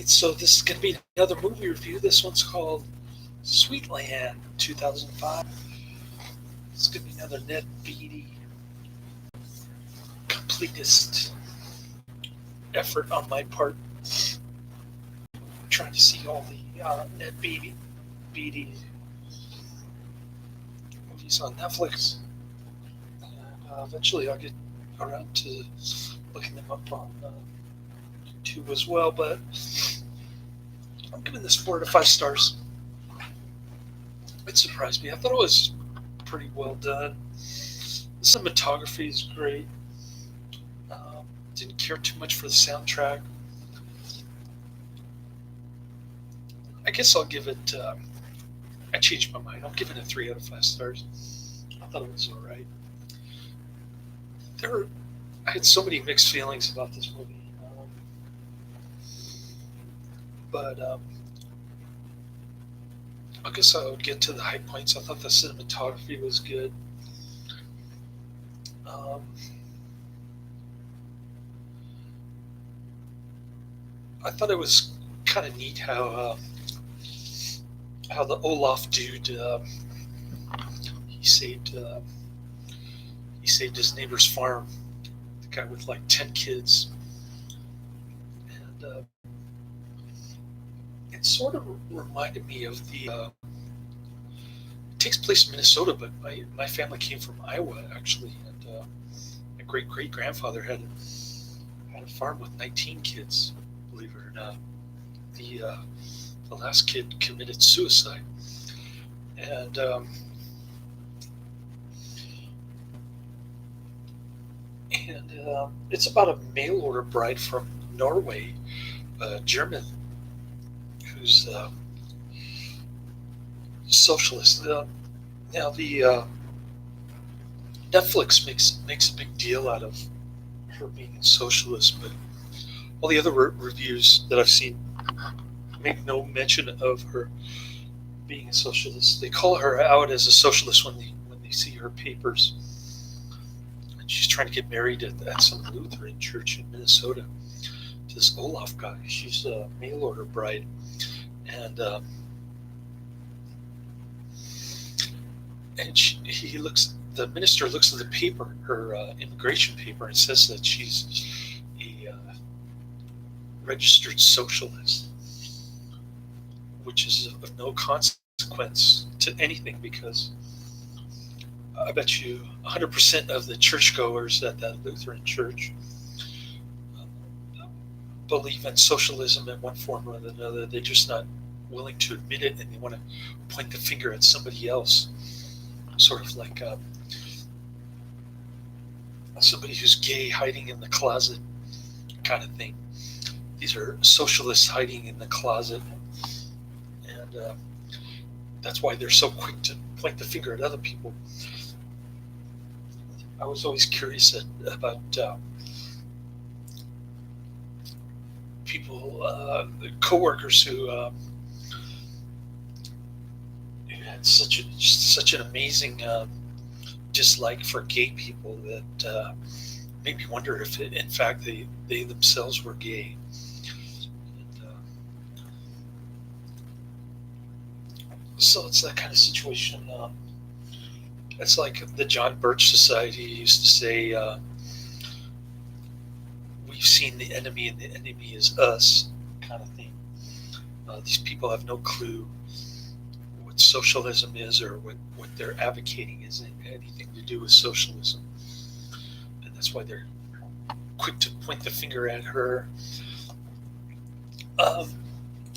So this is going to be another movie review. This one's called Sweetland 2005. It's going to be another Ned Beatty completist effort on my part. Trying to see all the Ned Beatty movies on Netflix. And eventually I'll get around to looking them up on YouTube as well. But I'm giving this 4 to 5 stars. It surprised me. I thought it was pretty well done. The cinematography is great. Didn't care too much for the soundtrack. I guess I'll give it. I changed my mind. I'll give it a 3 out of 5 stars. I thought it was all right. There, I had so many mixed feelings about this movie, but I guess I would get to the high points. I thought the cinematography was good. Um, I thought it was kind of neat how the Olaf dude he saved he saved his neighbor's farm, the guy with like 10 kids, and it sort of reminded me of the. It takes place in Minnesota, but my family came from Iowa actually, and my great grandfather had a farm with 19 kids. Believe it or not, the uh, the last kid committed suicide, and it's about a mail order bride from Norway, German, who's socialist. Now the Netflix makes a big deal out of her being a socialist, but all the other reviews that I've seen make no mention of her being a socialist. They call her out as a socialist when they see her papers. And she's trying to get married at some Lutheran church in Minnesota to this Olaf guy. She's a mail order bride, and he looks. The minister looks at the paper, her immigration paper, and says that she's a registered socialist, which is of no consequence to anything because I bet you 100% of the churchgoers at that Lutheran church believe in socialism in one form or another. They're just not willing to admit it, and they want to point the finger at somebody else, sort of like somebody who's gay hiding in the closet kind of thing. These are socialists hiding in the closet, and that's why they're so quick to point the finger at other people. I was always curious about people, coworkers who had such an amazing dislike for gay people that made me wonder if, in fact, they themselves were gay. And, so it's that kind of situation. It's like the John Birch Society used to say, "We've seen the enemy, and the enemy is us," kind of thing. These people have no clue what socialism is or what they're advocating is anything to do with socialism, and that's why they're quick to point the finger at her. Um,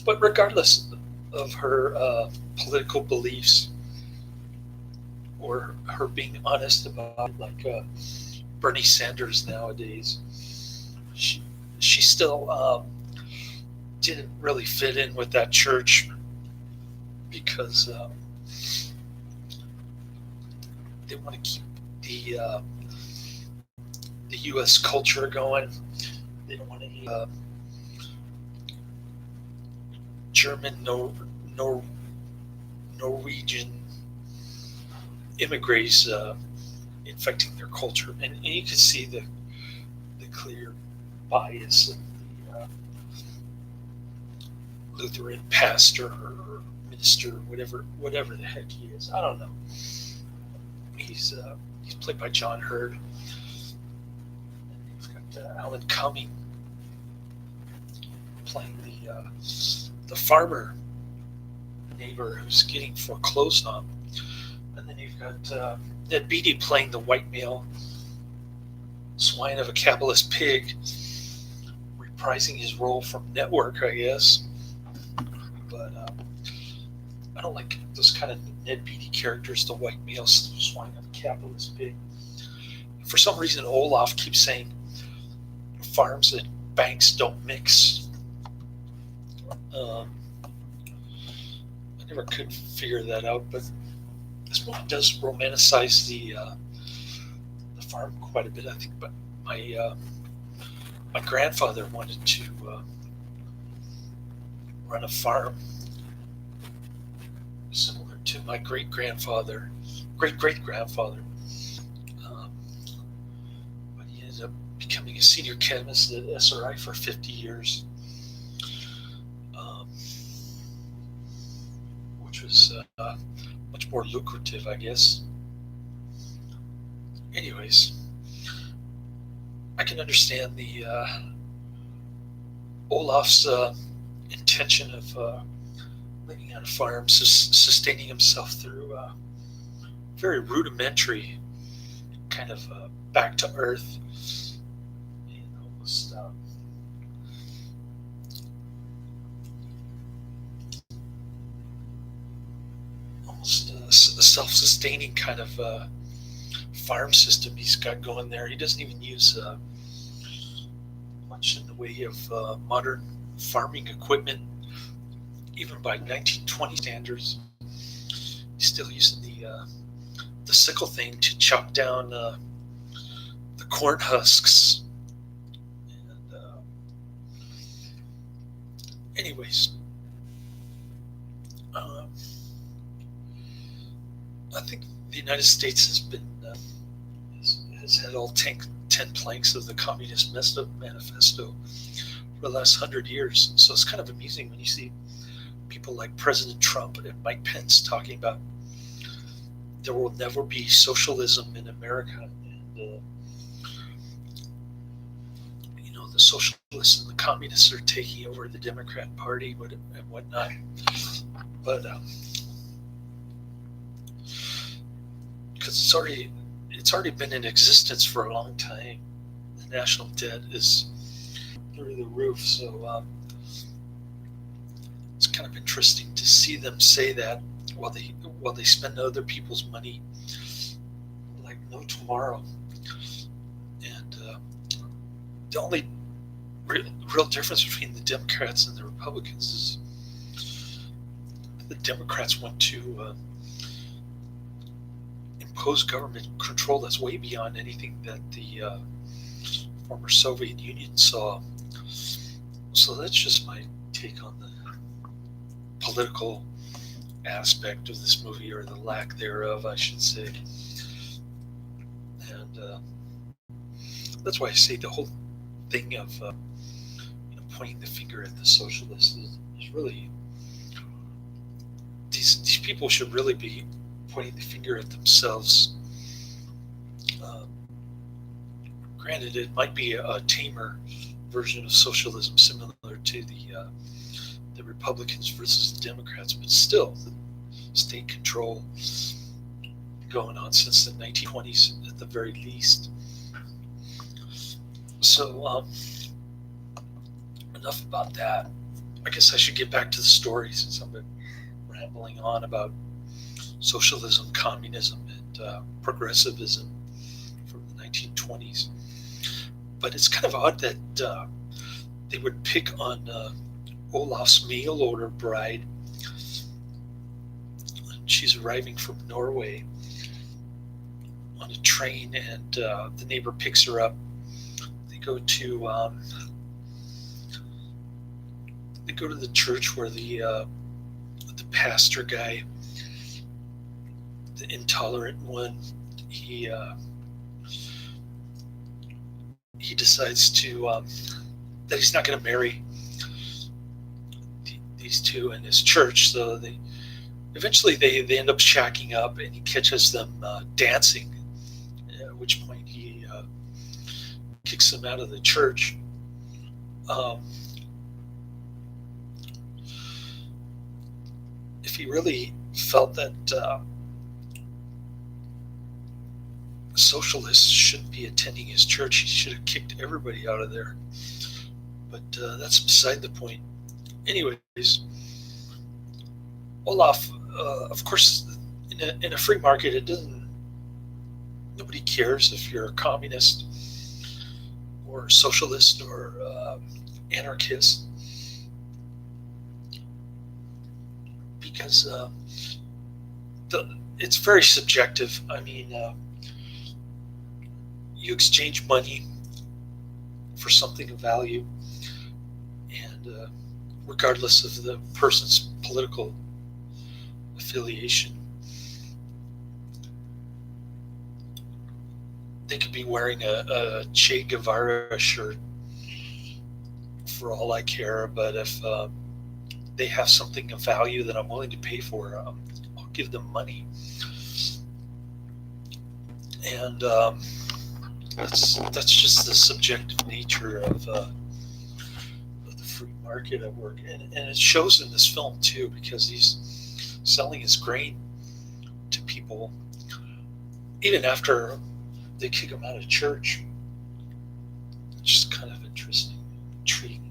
but regardless of her political beliefs or her being honest about it, like Bernie Sanders nowadays, she she still didn't really fit in with that church because they want to keep the U.S. culture going. They don't want any German, Nor- Norwegian immigrants infecting their culture, and you can see the clear bias of Lutheran pastor or minister, whatever the heck he is. I don't know. He's played by John Hurd. And you've got Alan Cumming playing the farmer neighbor who's getting foreclosed on. And then you've got Ned Beatty playing the white male swine of a capitalist pig, reprising his role from Network, I guess. But I don't like those kind of Ned Beatty characters, the white male swine of a capitalist pig. For some reason, Olaf keeps saying farms and banks don't mix. I never could figure that out, but this movie does romanticize the farm quite a bit. I think, but my grandfather wanted to run a farm similar to my great great grandfather, but he ended up becoming a senior chemist at SRI for 50 years, which was much more lucrative, I guess. Anyways, I can understand the Olaf's intention of living on a farm, sustaining himself through very rudimentary kind of back to earth, almost a self-sustaining kind of farm system he's got going there. He doesn't even use much in the way of modern farming equipment, even by 1920 standards. He's still using the sickle thing to chop down the corn husks. And anyways, I think the United States has had all 10 planks of the Communist Manifesto for the last 100 years. So it's kind of amusing when you see people like President Trump and Mike Pence talking about there will never be socialism in America, and the socialists and the communists are taking over the Democrat Party and whatnot. But because it's already been in existence for a long time, the national debt is through the roof. So it's kind of interesting to see them say that while they spend other people's money like no tomorrow. And the only real difference between the Democrats and the Republicans is the Democrats want to impose government control that's way beyond anything that the former Soviet Union saw. So that's just my take on the political aspect of this movie, or the lack thereof, I should say. And that's why I say the whole thing of pointing the finger at the socialists is really, these people should really be pointing the finger at themselves. Granted, it might be a tamer version of socialism, similar to the Republicans versus the Democrats, but still, the state control going on since the 1920s at the very least. So enough about that. I guess I should get back to the story, since I've been rambling on about socialism, communism, and progressivism from the 1920s. But it's kind of odd that they would pick on Olaf's mail order bride. She's arriving from Norway on a train, and the neighbor picks her up. They go to the church where the pastor guy, the intolerant one, he decides to that he's not going to marry the these two in his church. So they end up shacking up, and he catches them dancing. At which point he kicks them out of the church. Um, if he really felt that socialists shouldn't be attending his church, he should have kicked everybody out of there. But that's beside the point. Anyways, Olaf, of course, in a free market, it doesn't. Nobody cares if you're a communist or socialist or anarchist, because it's very subjective. I mean, you exchange money for something of value, and regardless of the person's political affiliation, they could be wearing a Che Guevara shirt for all I care, but if they have something of value that I'm willing to pay for, I'll give them money. And that's just the subjective nature of the free market at work, and it shows in this film too, because he's selling his grain to people even after they kick him out of church. It's just kind of interesting, intriguing.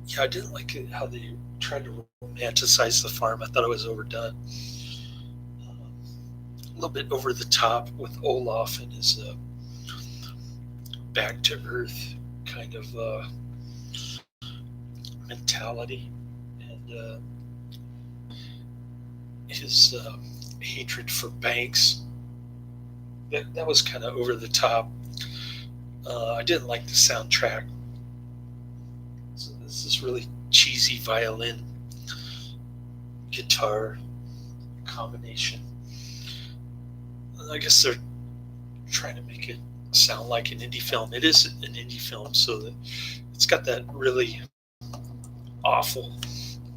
Yeah, I didn't like how they tried to romanticize the farm. I thought it was overdone. A little bit over the top with Olaf and his back to earth kind of mentality, and his hatred for banks. That was kind of over the top. I didn't like the soundtrack. So this is really cheesy violin guitar combination. I guess they're trying to make it sound like an indie film. It is an indie film, so that it's got that really awful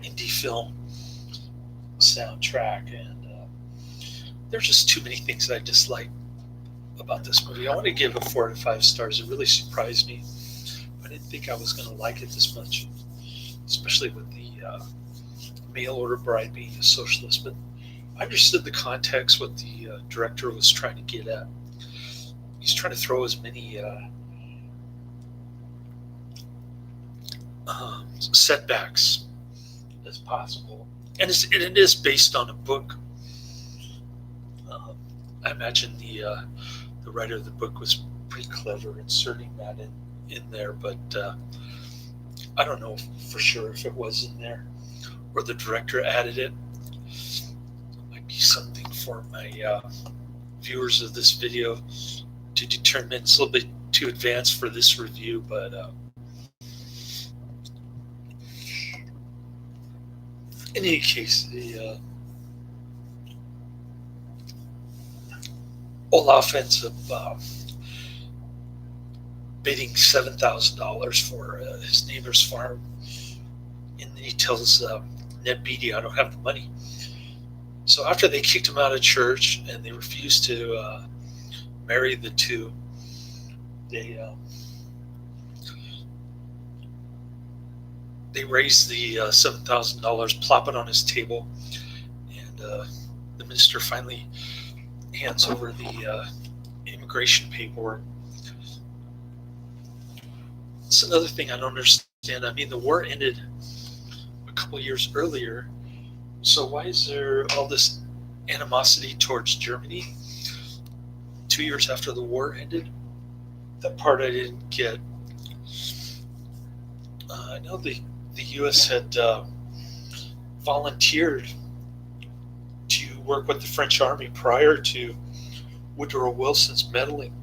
indie film soundtrack, and there's just too many things I dislike about this movie. I want to give it 4 out of 5 stars. It really surprised me. I didn't think I was going to like it this much, especially with the mail order bride being a socialist. But I understood the context, what the director was trying to get at. He's trying to throw as many setbacks as possible. And it is based on a book. I imagine the writer of the book was pretty clever inserting that in there, but I don't know for sure if it was in there or the director added it. It might be something for my viewers of this video to determine. It's a little bit too advanced for this review, but in any case, the Olaf ends up bidding $7,000 for his neighbor's farm, and then he tells Ned Beatty, "I don't have the money." So after they kicked him out of church and they refused to marry the two, they raise the $7,000, plop it on his table, and the minister finally hands over the immigration paperwork. It's another thing I don't understand. I mean, the war ended a couple years earlier, so why is there all this animosity towards Germany 2 years after the war ended? That part I didn't get. I know the U.S. had volunteered to work with the French army prior to Woodrow Wilson's meddling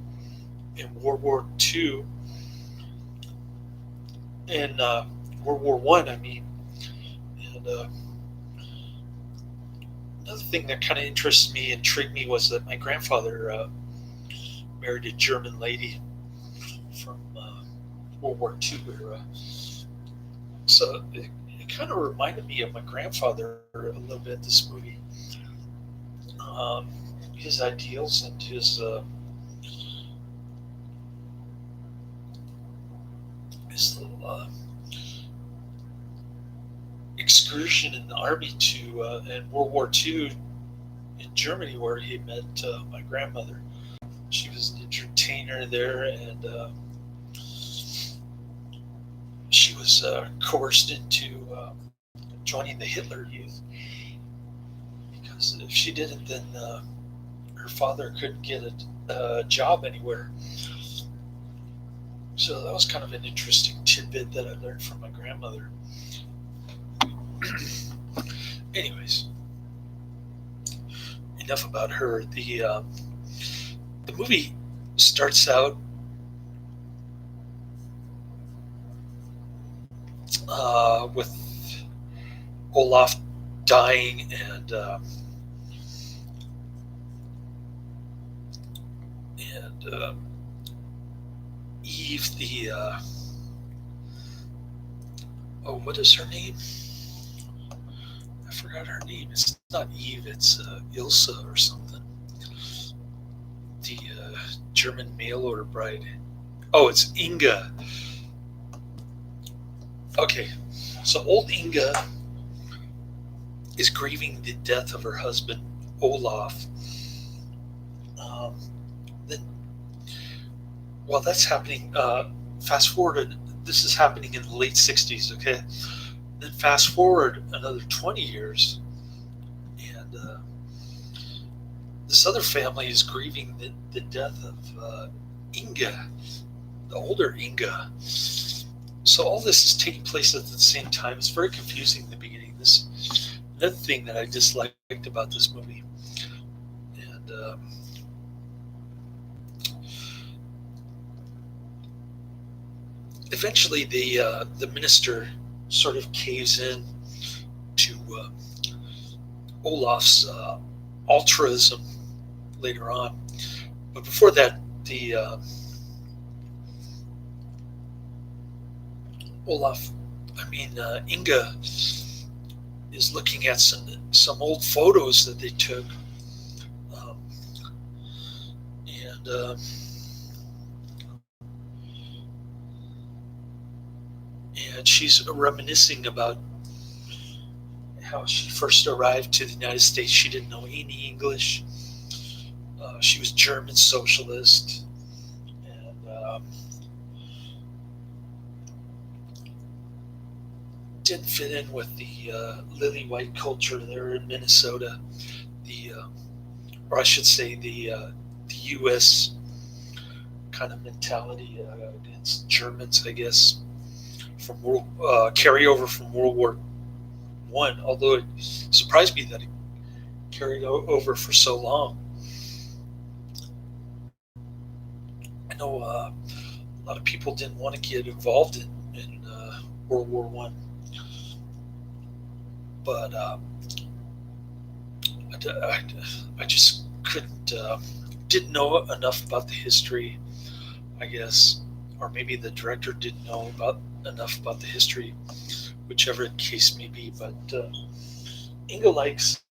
in World War II. In World War I, I mean. And another thing that kind of interested me, intrigued me, was that my grandfather married a German lady from World War II era. So it kind of reminded me of my grandfather a little bit. This movie, um, his ideals and his little excursion in the army to in World War II in Germany, where he met my grandmother. She was an entertainer there, and she was coerced into joining the Hitler Youth because if she didn't, then her father couldn't get a job anywhere. So that was kind of an interesting tidbit that I learned from my grandmother. Anyways, enough about her. The movie starts out with Olaf dying and Eve, oh, what is her name? I forgot her name. It's not Eve. It's Ilsa or something. The German mail order bride. Oh, it's Inga. Okay, so old Inga is grieving the death of her husband Olaf. Um, then, while that's happening, fast forward. This is happening in the late '60s. Okay, then fast forward another 20 years, and this other family is grieving the death of Inga, the older Inga. So all this is taking place at the same time. It's very confusing in the beginning. This another thing that I disliked about this movie, and eventually the minister sort of caves in to Olaf's altruism later on. But before that, the Olaf, Inga is looking at some old photos that they took, um, and and she's reminiscing about how she first arrived to the United States. She didn't know any English. She was German socialist, and didn't fit in with the lily white culture there in Minnesota. The or I should say the U.S. kind of mentality against Germans, I guess, from carryover from World War One. Although it surprised me that it carried over for so long. I know a lot of people didn't want to get involved in World War One, but I just couldn't didn't know enough about the history, I guess, or maybe the director didn't know about enough about the history, whichever the case may be. But Inga likes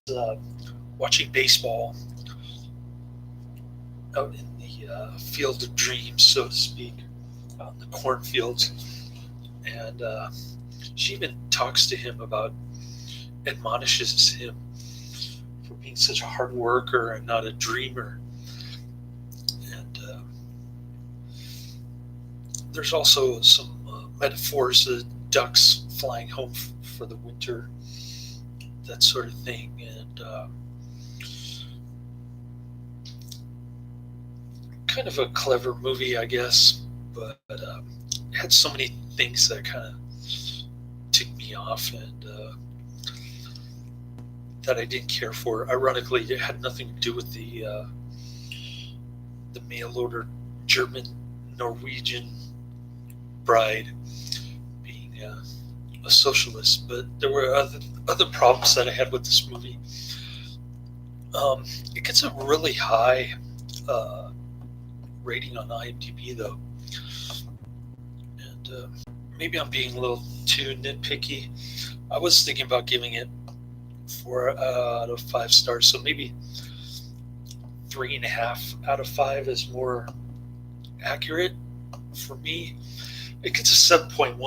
watching baseball out in the field of dreams, so to speak, out in the cornfields, and she even talks to him about, admonishes him for being such a hard worker and not a dreamer. And there's also some metaphors of ducks flying home for the winter, that sort of thing. And kind of a clever movie, I guess, but it had so many things that kind of ticked me off, and that I didn't care for. Ironically, it had nothing to do with the mail order German Norwegian bride being a socialist, but there were other problems that I had with this movie. It gets a really high rating on IMDb, though, and and maybe I'm being a little too nitpicky. I was thinking about giving it 4 out of 5 stars, so maybe 3.5 out of 5 is more accurate for me. It gets a 7.1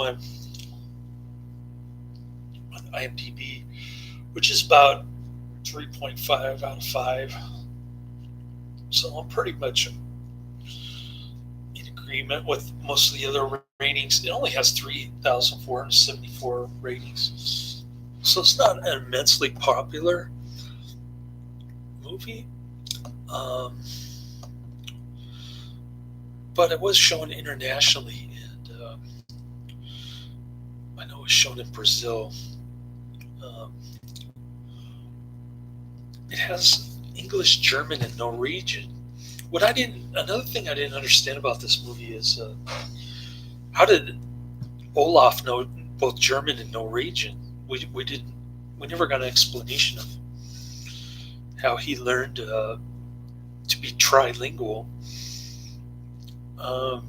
on IMDb, which is about 3.5 out of 5. So I'm pretty much in agreement with most of the other ratings. It only has 3,474 ratings, so it's not an immensely popular movie. But it was shown internationally, and I know it was shown in Brazil. It has English, German, and Norwegian. Another thing I didn't understand about this movie is how did Olaf know both German and Norwegian? We never got an explanation of how he learned to be trilingual. And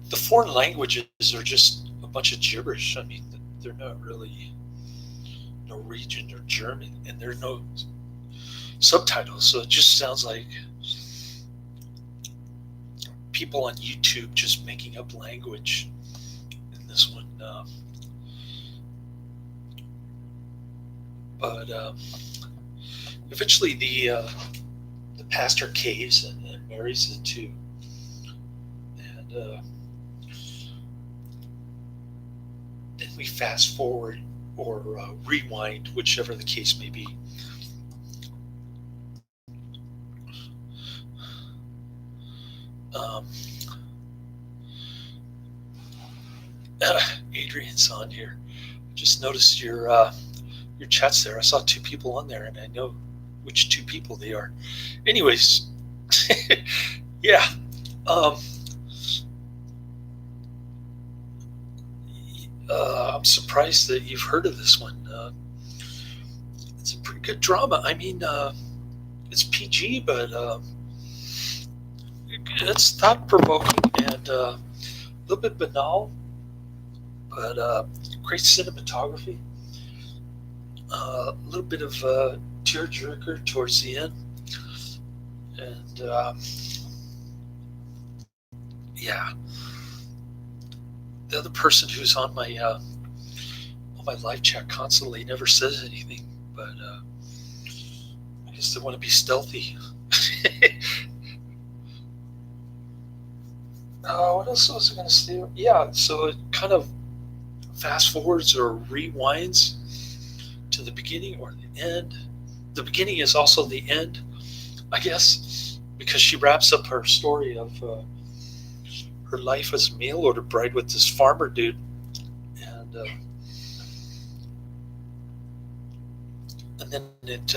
the foreign languages are just a bunch of gibberish. I mean, they're not really Norwegian or German, and there are no subtitles, so it just sounds like people on YouTube just making up language in this one. But eventually the pastor caves and marries the two. And then we fast forward or rewind, whichever the case may be. Adrian's on here. Just noticed your chats there. I saw 2 people on there, and I know which 2 people they are. Anyways, yeah. I'm surprised that you've heard of this one. It's a pretty good drama. I mean, it's PG, but it's thought-provoking and a little bit banal, but great cinematography. A little bit of tearjerker towards the end, and yeah. The other person who's on my live chat constantly never says anything, but I guess they want to be stealthy. What else was I going to say? Yeah, so it kind of fast forwards or rewinds to the beginning or the end. The beginning is also the end, I guess, because she wraps up her story of her life as a mail order bride with this farmer dude, and then it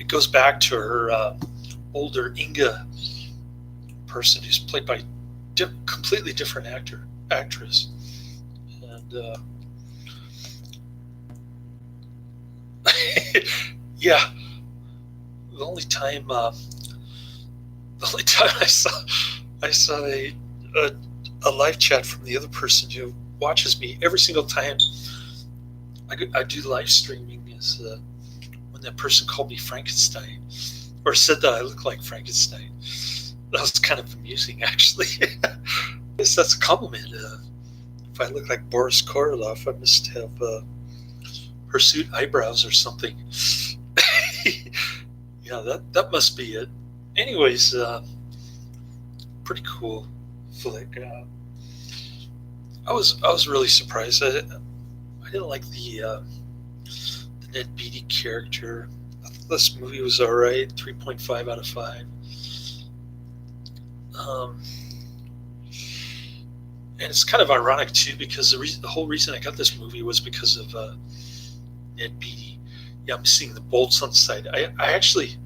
goes back to her older Inga person who's played by completely different actress, and yeah, the only time I saw a live chat from the other person who watches me every single time I do live streaming is when that person called me Frankenstein, or said that I look like Frankenstein. That was kind of amusing, actually. I guess that's a compliment. If I look like Boris Karloff, I must have hirsute eyebrows or something. Yeah, that must be it. Anyways, pretty cool flick. I was really surprised. I didn't like the Ned Beatty character. I thought this movie was alright. 3.5 out of 5. And it's kind of ironic too, because the whole reason I got this movie was because of Ned Beatty. Yeah, I'm seeing the bolts on the side. I actually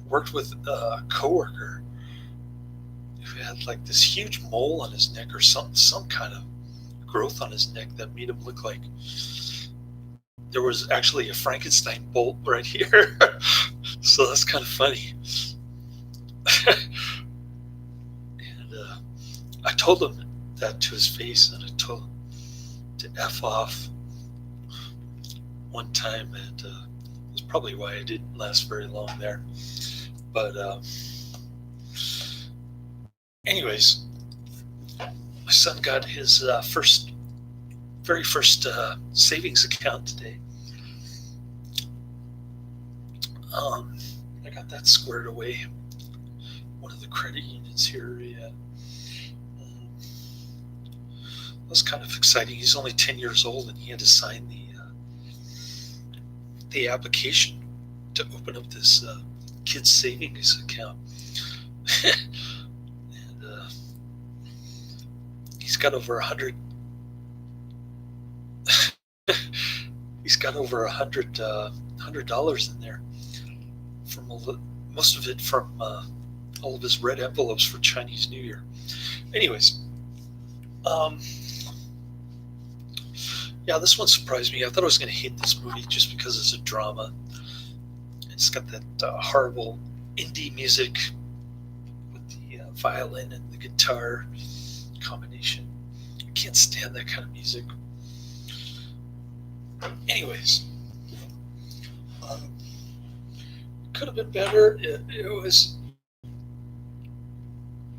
worked with a coworker had like this huge mole on his neck or some kind of growth on his neck that made him look like there was actually a Frankenstein bolt right here. So that's kind of funny. And I told him that to his face, and I told him to F off one time, and that's probably why I didn't last very long there. But anyways, my son got his very first savings account today. I got that squared away. One of the credit unions here. Yeah. That was kind of exciting. He's only 10 years old, and he had to sign the application to open up this kid's savings account. And he's got over 100. He's got over $100 in there from most of it from all of his red envelopes for Chinese New Year. Anyways, yeah, this one surprised me. I thought I was going to hate this movie just because it's a drama. It's got that horrible indie music with the violin and the guitar combination. I can't stand that kind of music. Anyways, could have been better. It was,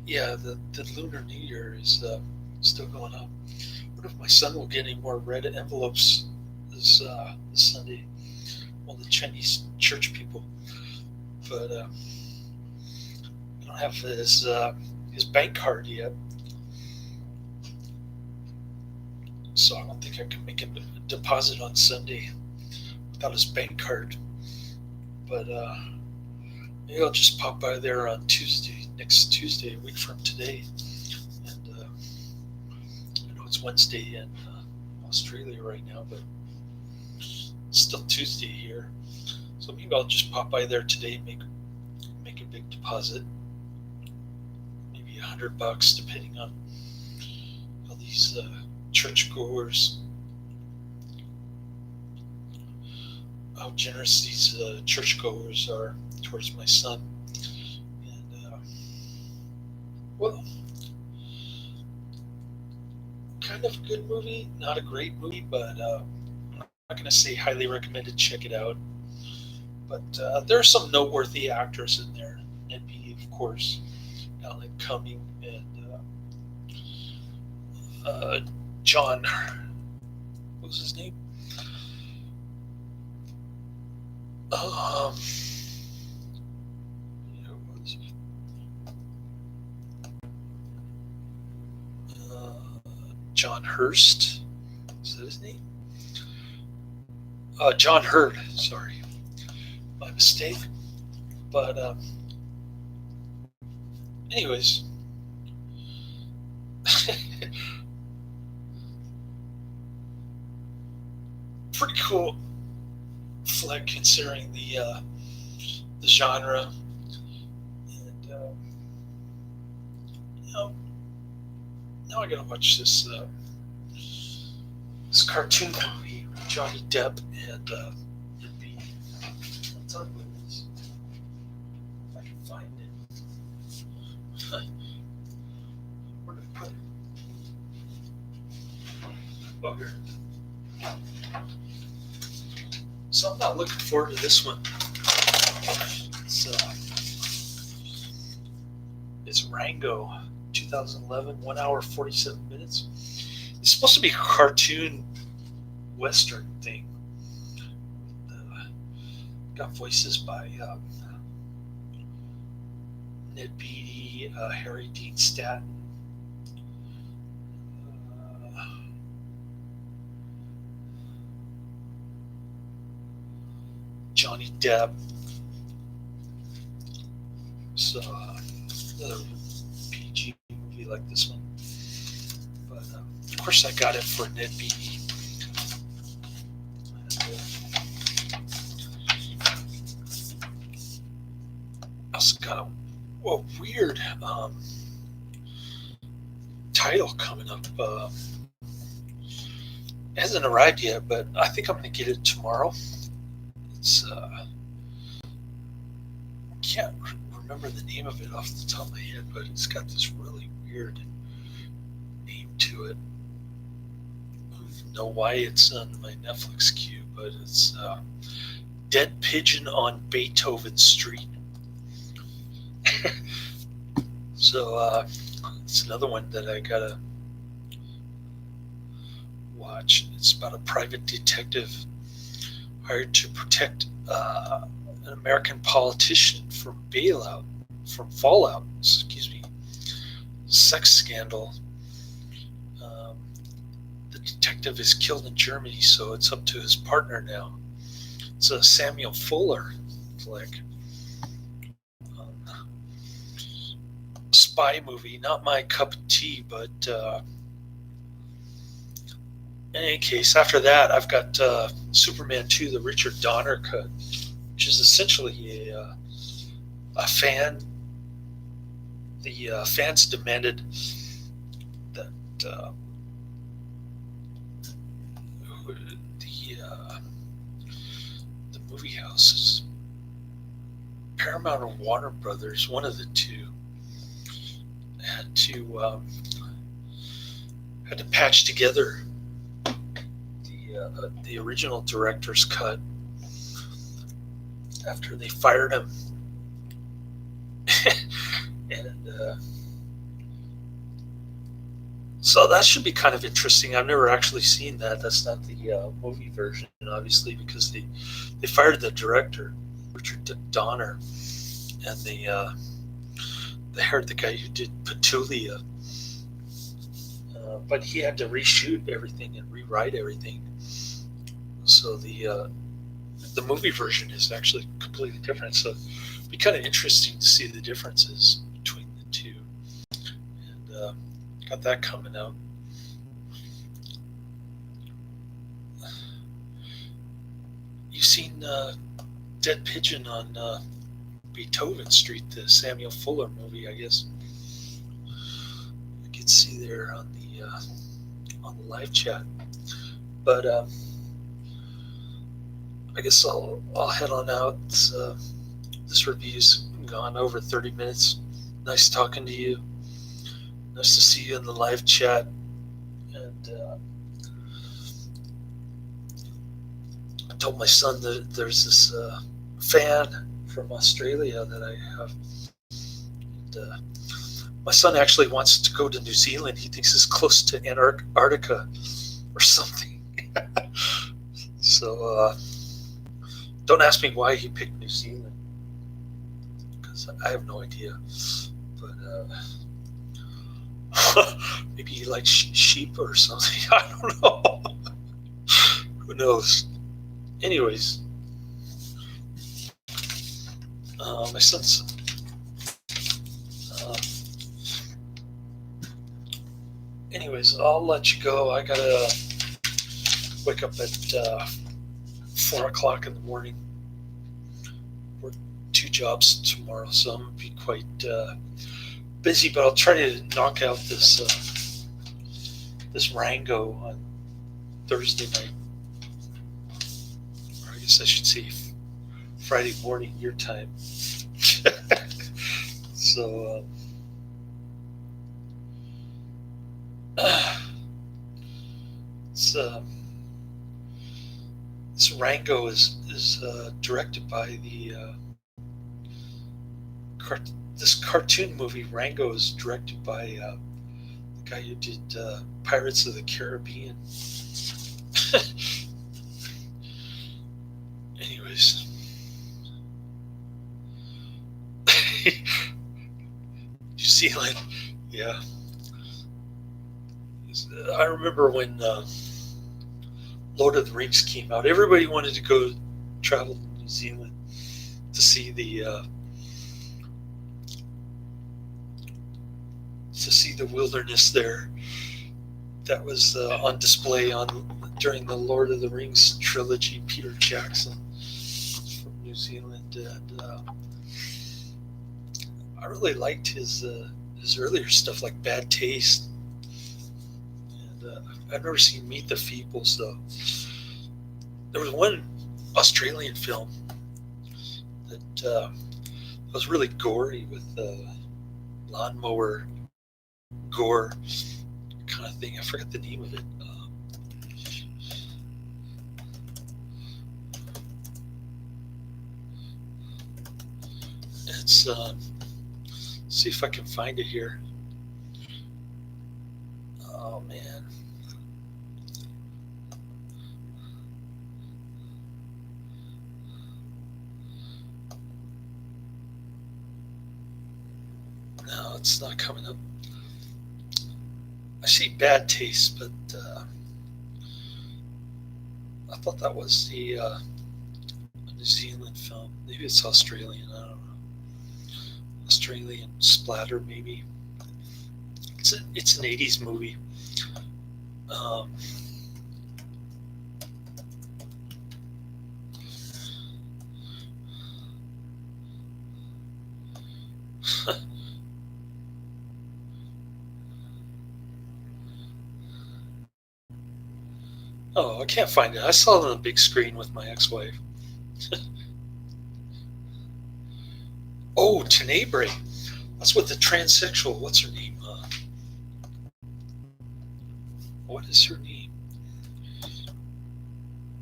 yeah, the Lunar New Year is still going on. I wonder if my son will get any more red envelopes this Sunday. Well, the Chinese church people, but I don't have his bank card yet, so I don't think I can make a deposit on Sunday without his bank card. But maybe I'll just pop by there on next Tuesday, a week from today. And I know it's Wednesday in Australia right now, but it's still Tuesday here. So maybe I'll just pop by there today and make a big deposit, maybe $100, depending on how these churchgoers, how generous these churchgoers are towards my son. And well, kind of a good movie, not a great movie, but I'm not going to say highly recommended. Check it out. But there are some noteworthy actors in there. Ned Beatty, of course, Alan Cumming, and John. What was his name? John Hurst. Is that his name? John Hurd. Sorry, my mistake. But anyways, pretty cool flick considering the genre. And now I gotta watch this cartoon movie with Johnny Depp and Beatty. What's up with this? If I can find it. Where did I put it? Bugger. So I'm not looking forward to this one. It's Rango, 2011, 1 hour 47 minutes. It's supposed to be a cartoon western thing. Got voices by Ned Beatty, Harry Dean Stanton, Johnny Depp. So another PG movie like this one. But of course I got it for Ned Beatty. I also got a weird title coming up. It hasn't arrived yet, but I think I'm going to get it tomorrow. It's I can't remember the name of it off the top of my head, but it's got this really weird name to it. I don't know why it's on my Netflix queue, but it's Dead Pigeon on Beethoven Street. So it's another one that I gotta watch. It's about a private detective hired to protect an American politician from fallout, sex scandal. The detective is killed in Germany, so it's up to his partner now. It's a Samuel Fuller flick. Spy movie, not my cup of tea, but in any case, after that, I've got Superman 2, the Richard Donner cut, which is essentially a fan. The fans demanded that the movie houses, Paramount or Warner Brothers, one of the two, had to patch together the original director's cut after they fired him. And so that should be kind of interesting. I've never actually seen that. That's not the movie version, obviously, because they fired the director, Richard Donner, and they hired the guy who did Petulia. But he had to reshoot everything and rewrite everything. So the movie version is actually completely different. So it'd be kind of interesting to see the differences between the two. And got that coming out. You've seen Dead Pigeon on Beethoven Street, the Samuel Fuller movie, I guess. You can see there on the live chat. But I guess I'll head on out. This review's gone over 30 minutes. Nice talking to you. Nice to see you in the live chat. And I told my son that there's this fan from Australia that I have. And, my son actually wants to go to New Zealand. He thinks it's close to Antarctica or something. So don't ask me why he picked New Zealand, because I have no idea. But maybe he likes sheep or something. I don't know. Who knows? Anyways, my son's anyways, I'll let you go. I gotta wake up at 4 o'clock in the morning. Work 2 jobs tomorrow, so I'm gonna be quite busy. But I'll try to knock out this Rango on Thursday night, or I guess I should say Friday morning your time. So. This Rango is directed by this cartoon movie. Rango is directed by the guy who did Pirates of the Caribbean. Anyways, New Zealand, yeah. I remember when Lord of the Rings came out, everybody wanted to go travel to New Zealand to see the wilderness there that was on display during the Lord of the Rings trilogy. Peter Jackson from New Zealand, and I really liked his earlier stuff like Bad Taste. I've never seen Meet the Feebles though. There was one Australian film that was really gory with lawnmower gore kind of thing. I forget the name of it. It's see if I can find it here. Oh man. No, it's not coming up. I see Bad Taste, but I thought that was the New Zealand film. Maybe it's Australian. I don't know. Australian splatter, maybe. It's an 80s movie. Oh, I can't find it. I saw it on the big screen with my ex-wife. Oh, Tenebrae. That's what the transsexual. What's her name? What is her name?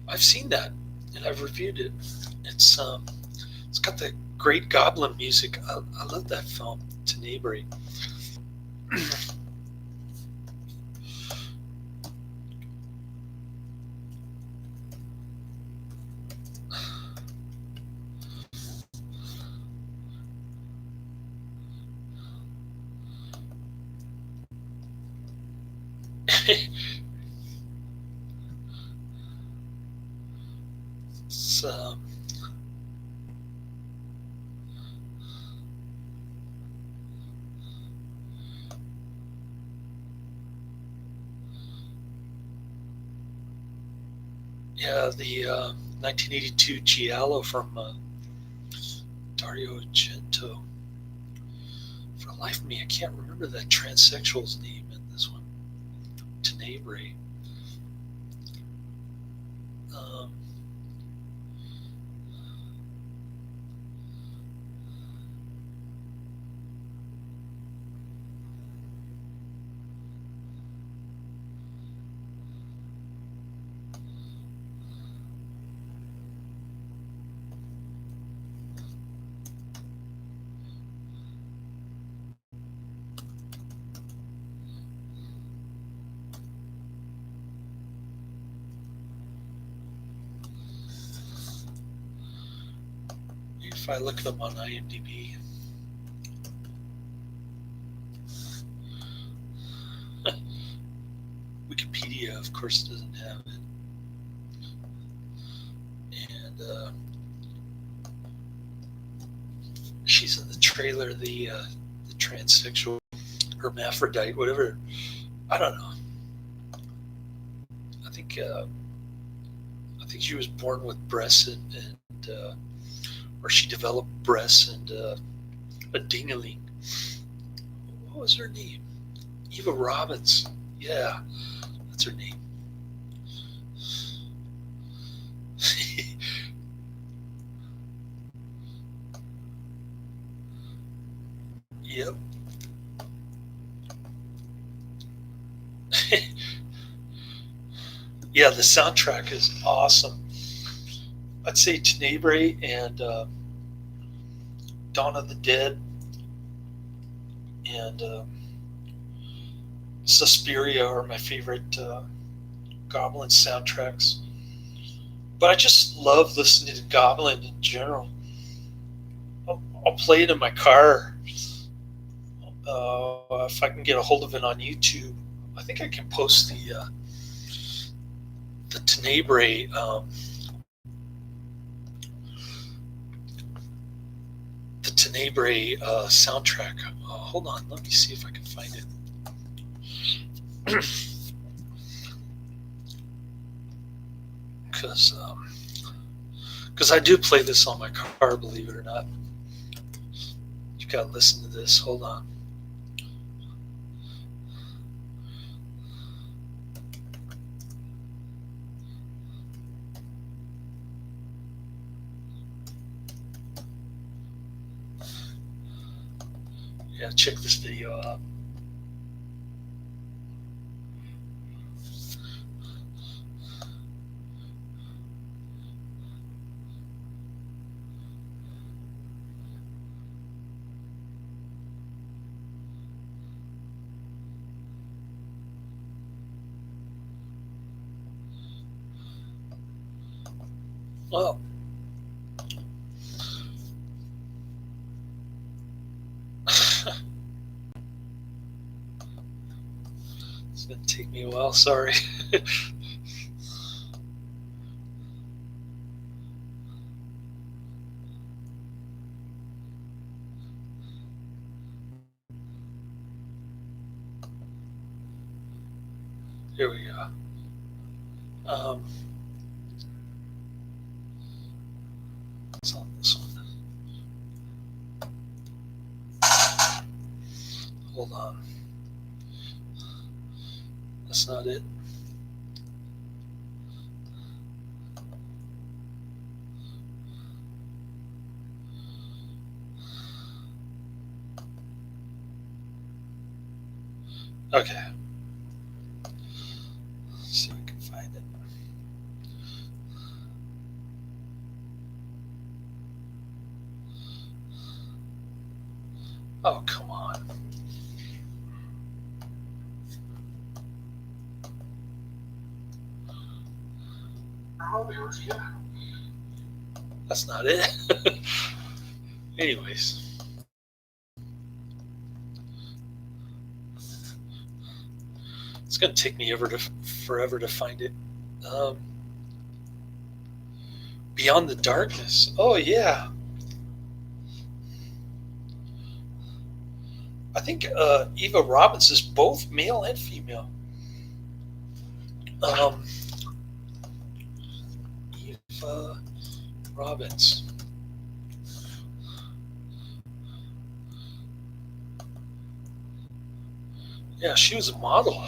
I've seen that and I've reviewed it. It's got the great goblin music. I love that film, Tenebrae. It's, yeah, the 1982 Giallo from Dario Argento. For the life of me, I can't remember that transsexual's name in this one. Tenebrae. If I look them on IMDb. Wikipedia, of course, doesn't have it. And she's in the trailer, the transsexual hermaphrodite, whatever. I don't know. I think she was born with breasts and or she developed breasts and a ding-a-ling. What was her name? Eva Robbins. Yeah, that's her name. Yep. Yeah, the soundtrack is awesome. I'd say Tenebrae and Dawn of the Dead and Suspiria are my favorite Goblin soundtracks. But I just love listening to Goblin in general. I'll play it in my car if I can get a hold of it on YouTube. I think I can post the Tenebrae soundtrack. Hold on, let me see if I can find it. Because I do play this on my car, believe it or not. You've got to listen to this. Hold on. Yeah, check this video out. Well, it's gonna take me a while, sorry. Here we go. It's on this one. Hold on. That's not it. Okay. Let's see if we can find it. Oh, come on. That's not it. Anyways. It's going to take me forever to find it. Beyond the Darkness. Oh, yeah. I think Eva Robbins is both male and female. Eva Robbins. Yeah, she was a model.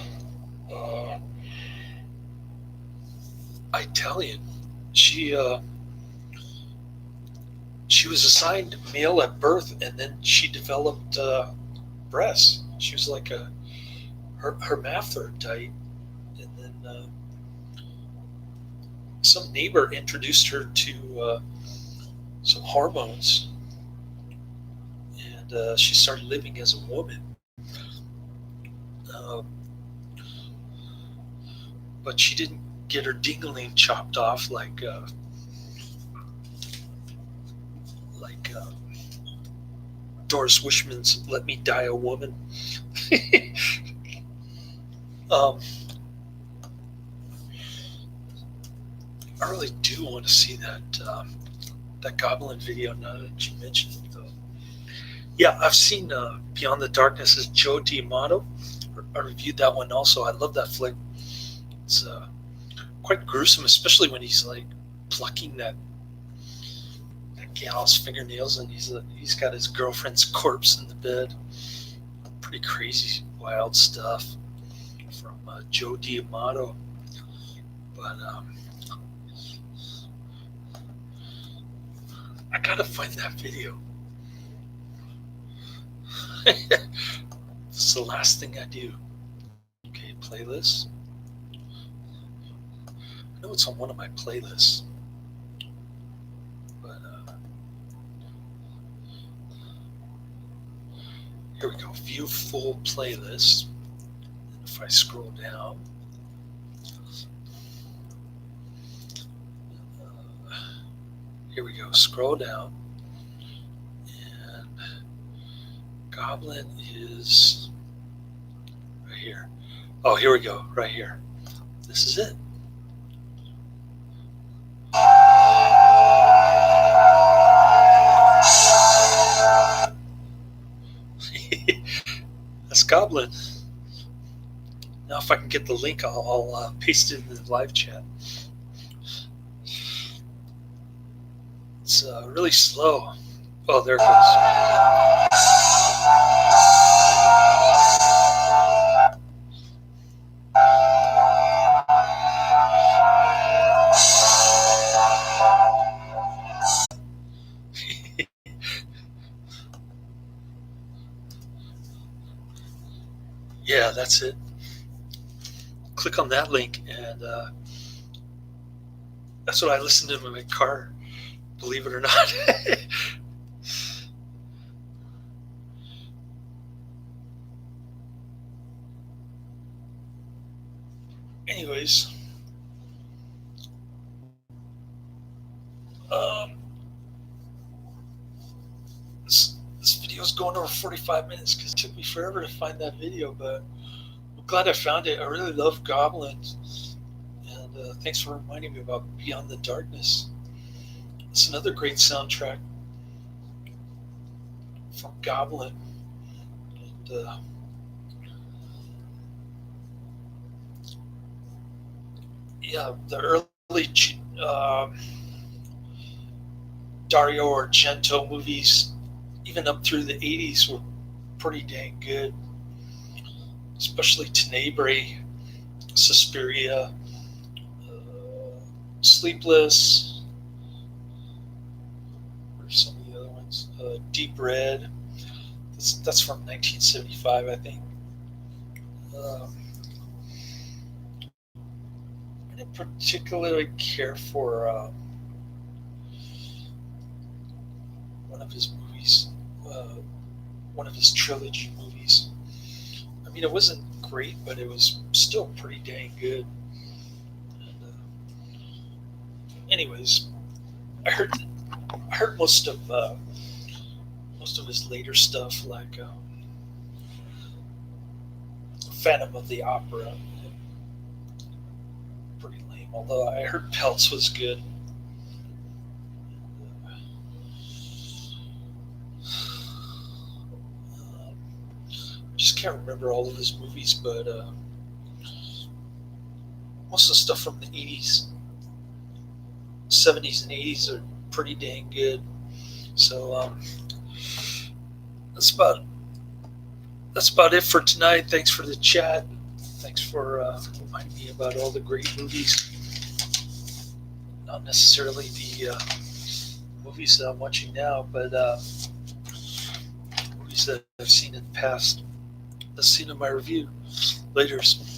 Italian. She was assigned male at birth, and then she developed breasts. She was like a hermaphrodite, and then some neighbor introduced her to some hormones, and she started living as a woman. But she didn't get her dingling chopped off like Doris Wishman's "Let Me Die a Woman." I really do want to see that Goblin video now that you mentioned it, though. Yeah, I've seen Beyond the Darkness' Joe D'Amato. I reviewed that one also. I love that flick. It's quite gruesome, especially when he's like plucking that gal's fingernails, and he's got his girlfriend's corpse in the bed. Pretty crazy, wild stuff from Joe D'Amato. But I gotta find that video. It's the last thing I do. Okay, playlist. I know it's on one of my playlists. But here we go. View full playlist. And if I scroll down, here we go. Scroll down, and Goblin is right here. Oh, here we go. Right here. This is it. That's Goblin. Now, if I can get the link, I'll paste it in the live chat. It's really slow. Oh, there it goes. Yeah, that's it. Click on that link, and that's what I listen to in my car. Believe it or not. Anyways, um, this video is going over 45 minutes because it took me forever to find that video, but I'm glad I found it. I really love Goblins, and thanks for reminding me about Beyond the Darkness. It's another great soundtrack from Goblin, and yeah, the early Dario Argento movies, even up through the 80s, were pretty dang good, especially Tenebrae, Suspiria, Sleepless, or some of the other ones. Deep Red, that's from 1975, I think. Um, I didn't particularly care for one of his movies, uh, one of his trilogy movies. I mean, it wasn't great, but it was still pretty dang good. And, anyways, I heard most of his later stuff, like Phantom of the Opera, pretty lame. Although I heard Pelts was good. Just can't remember all of his movies, but most of the stuff from the 80s, 70s, and 80s are pretty dang good. So that's about it for tonight. Thanks for the chat. Thanks for reminding me about all the great movies. Not necessarily the movies that I'm watching now, but movies that I've seen in the past. That's seen in my review. Laters.